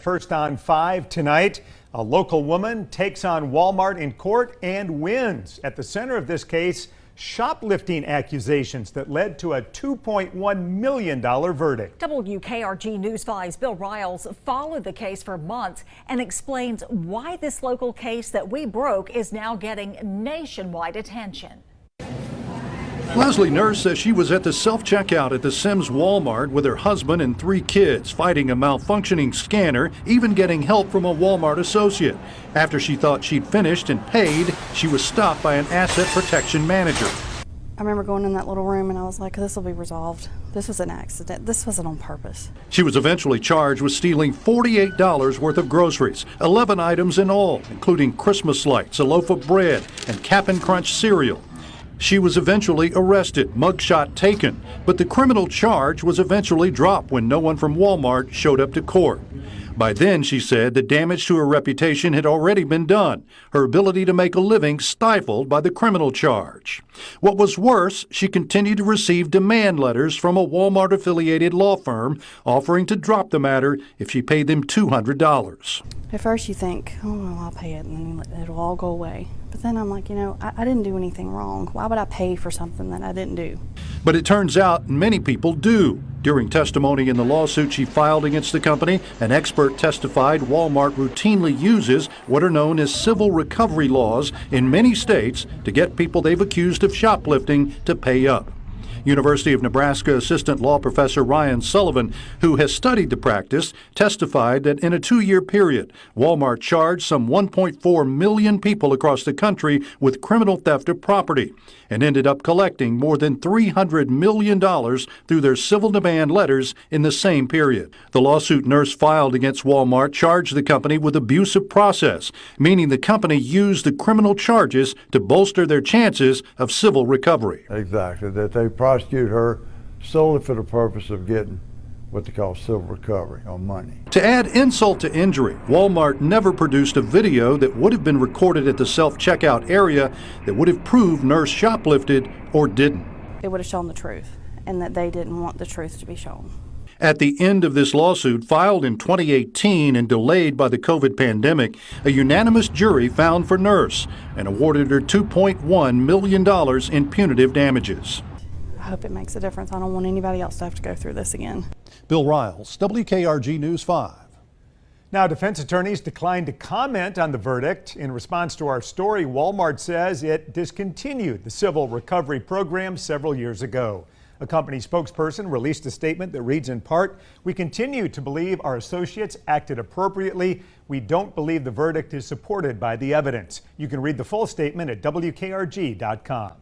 First on 5 tonight. A local woman takes on Walmart in court and wins. At the center of this case, shoplifting accusations that led to a $2.1 million verdict. WKRG News 5's Bill Riles followed the case for months and explains why this local case that we broke is now getting nationwide attention. Leslie Nurse says she was at the self-checkout at the Sims Walmart with her husband and 3 kids, fighting a malfunctioning scanner, even getting help from a Walmart associate. After she thought she'd finished and paid, she was stopped by an asset protection manager. I remember going in that little room and I was like, this will be resolved. This was an accident. This wasn't on purpose. She was eventually charged with stealing $48 worth of groceries, 11 items in all, including Christmas lights, a loaf of bread, and Cap'n Crunch cereal. She was eventually arrested, mugshot taken, but the criminal charge was eventually dropped when no one from Walmart showed up to court. By then, she said, the damage to her reputation had already been done, her ability to make a living stifled by the criminal charge. What was worse, she continued to receive demand letters from a Walmart-affiliated law firm offering to drop the matter if she paid them $200. At first you think, oh, well, I'll pay it and then it'll all go away. But then I'm like, I didn't do anything wrong. Why would I pay for something that I didn't do? But it turns out many people do. During testimony in the lawsuit she filed against the company, an expert testified Walmart routinely uses what are known as civil recovery laws in many states to get people they've accused of shoplifting to pay up. University of Nebraska assistant law professor Ryan Sullivan, who has studied the practice, testified that in a 2-year period, Walmart charged some 1.4 million people across the country with criminal theft of property and ended up collecting more than $300 million through their civil demand letters in the same period. The lawsuit Nurse filed against Walmart charged the company with abusive process, meaning the company used the criminal charges to bolster their chances of civil recovery. Exactly, that they prosecute her solely for the purpose of getting what they call civil recovery on money. To add insult to injury, Walmart never produced a video that would have been recorded at the self-checkout area that would have proved Nurse shoplifted or didn't. It would have shown the truth, and that they didn't want the truth to be shown. At the end of this lawsuit, filed in 2018 and delayed by the COVID pandemic, a unanimous jury found for Nurse and awarded her $2.1 million in punitive damages. I hope it makes a difference. I don't want anybody else to have to go through this again. Bill Riles, WKRG News 5. Now, defense attorneys declined to comment on the verdict. In response to our story, Walmart says it discontinued the civil recovery program several years ago. A company spokesperson released a statement that reads in part, "We continue to believe our associates acted appropriately. We don't believe the verdict is supported by the evidence." You can read the full statement at WKRG.com.